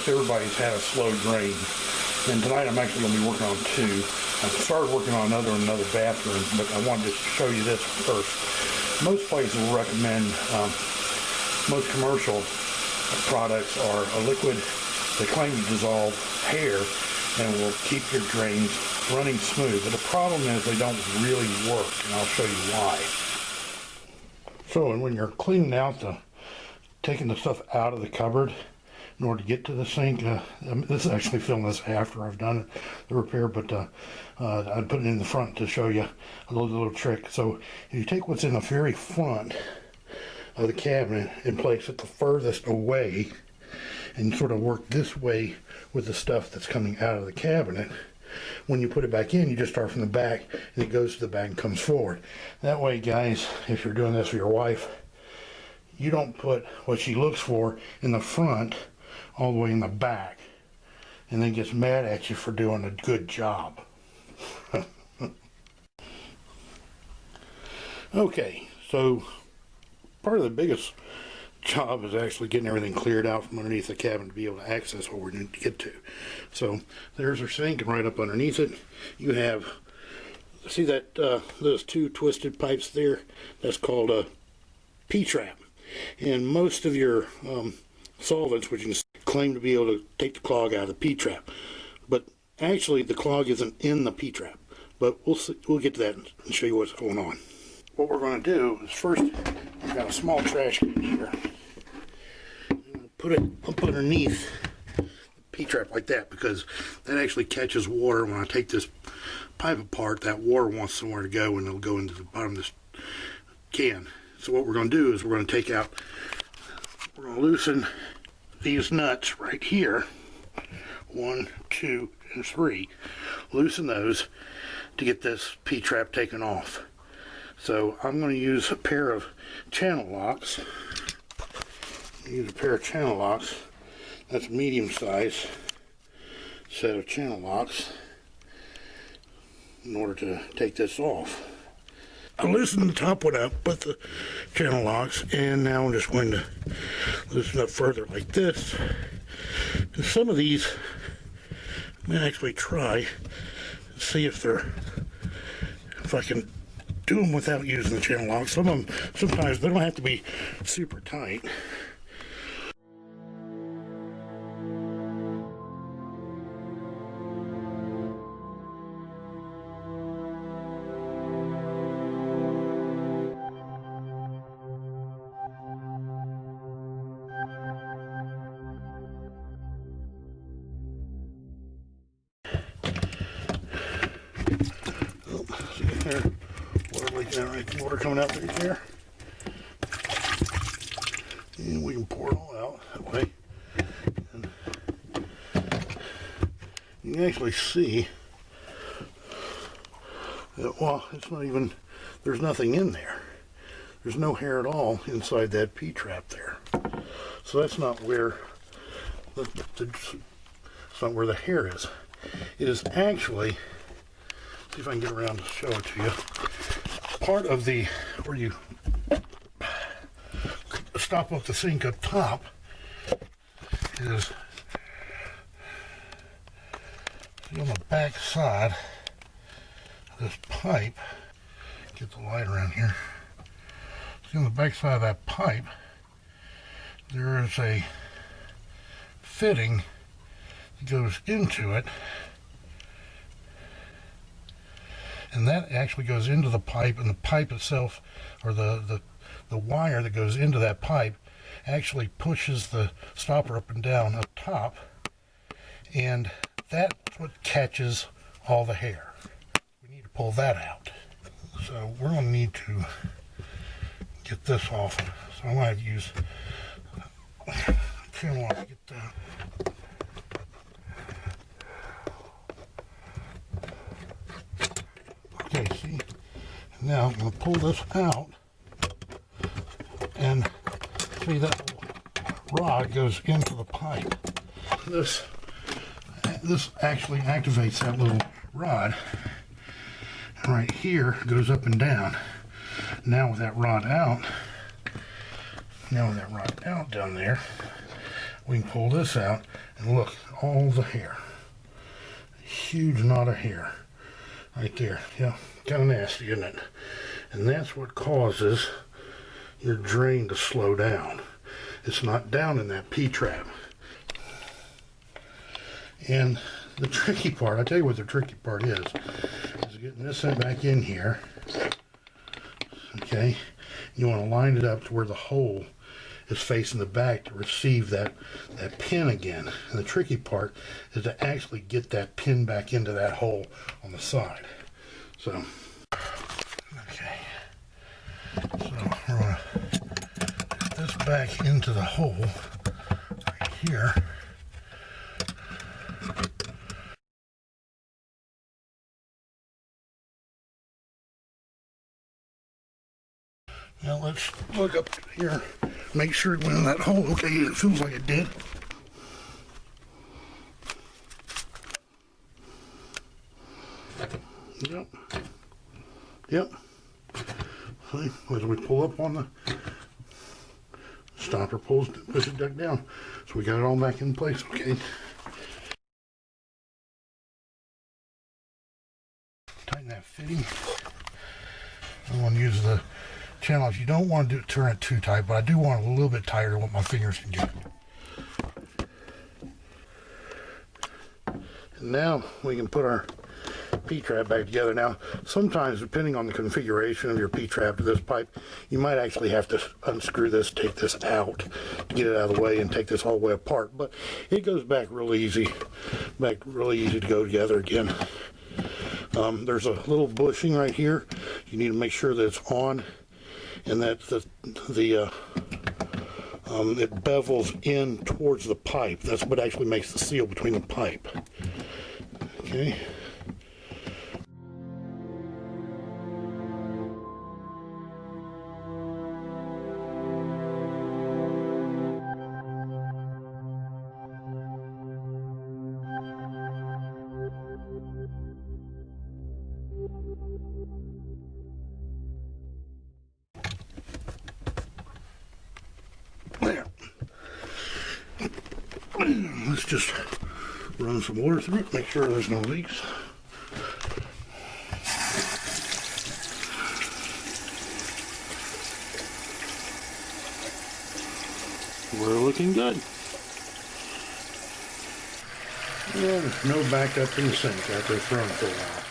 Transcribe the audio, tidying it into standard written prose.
most everybody's had a slow drain. And tonight I'm actually going to be working on two. I started working on another bathroom, but I wanted to show you this first. Most places will recommend, most commercial products are a liquid they claim to dissolve hair and will keep your drains running smooth. But the problem is they don't really work, and I'll show you why. So when you're cleaning out taking the stuff out of the cupboard in order to get to the sink, this is actually filming this after I've done the repair, but I'm putting it in the front to show you a little trick. So if you take what's in the very front of the cabinet and place it the furthest away, and sort of work this way with the stuff that's coming out of the cabinet, when you put it back in, you just start from the back and it goes to the back and comes forward. That way, guys, if you're doing this for your wife, you don't put what she looks for in the front all the way in the back and then gets mad at you for doing a good job. Okay, so part of the biggest job is actually getting everything cleared out from underneath the cabinet to be able to access what we're going to get to. So there's our sink, and right up underneath it you have, see that those two twisted pipes there? That's called a P-trap. And most of your solvents, which you can claim to be able to take the clog out of the P-trap, but actually the clog isn't in the P-trap. But we'll get to that and show you what's going on. What we're going to do is first, I've got a small trash can here. I'm going to put it up underneath the P-trap like that, because that actually catches water. When I take this pipe apart, that water wants somewhere to go, and it'll go into the bottom of this can. So what we're going to do is we're going to we're going to loosen these nuts right here. 1, 2, and 3. Loosen those to get this P-trap taken off. So I'm going to use a pair of channel locks. That's a medium size set of channel locks in order to take this off. I loosened the top one up with the channel locks, and now I'm just going to loosen up further like this. And some of these I may actually try and see if I can do them without using the channel locks. Some of them, sometimes they don't have to be super tight. See there, water leaking out right, water coming out right there. And we can pour it all out that way. And you can actually see that, well, it's not even, there's nothing in there. There's no hair at all inside that P-trap there. So that's not where it's not where the hair is. It is actually, see if I can get around to show it to you, part of the, where you stop up the sink up top is, see on the back side of this pipe, get the light around here, see on the back side of that pipe there is a fitting that goes into it, and that actually goes into the pipe, and the pipe itself, or the wire that goes into that pipe, actually pushes the stopper up and down up top, and that's what catches all the hair. We need to pull that out. So we're going to need to get this off. So I'm going to use channel lock to get that. Okay, see? Now I'm going to pull this out, and see that rod goes into the pipe. This actually activates that little rod, and right here goes up and down. Now with that rod out, down there, we can pull this out, And look, all the hair. A huge knot of hair right there. Yeah, kind of nasty, isn't it? And that's what causes your drain to slow down. It's not down in that P-trap. And the tricky part, I'll tell you what the tricky part is getting this back in here. Okay, you want to line it up to where the hole is facing the back to receive that pin again. And the tricky part is to actually get that pin back into that hole on the side. So, okay, so we're going to put this back into the hole right here. Now let's look up here, make sure it went in that hole. Okay, it feels like it did. Yep. Yep. See, as we pull up on the stopper, push it back down. So we got it all back in place, okay. Tighten that fitting. I want to use the channel. If you don't want to turn it too tight, but I do want it a little bit tighter than what my fingers can get. And now we can put our P-trap back together. Now, sometimes depending on the configuration of your P-trap to this pipe, you might actually have to unscrew this, take this out to get it out of the way and take this all the way apart. But it goes back really easy to go together again. There's a little bushing right here. You need to make sure that it's on and that it bevels in towards the pipe. That's what actually makes the seal between the pipe. Okay. There. Let's just run some water through it, make sure there's no leaks. We're looking good. And no backup in the sink after throwing for a while.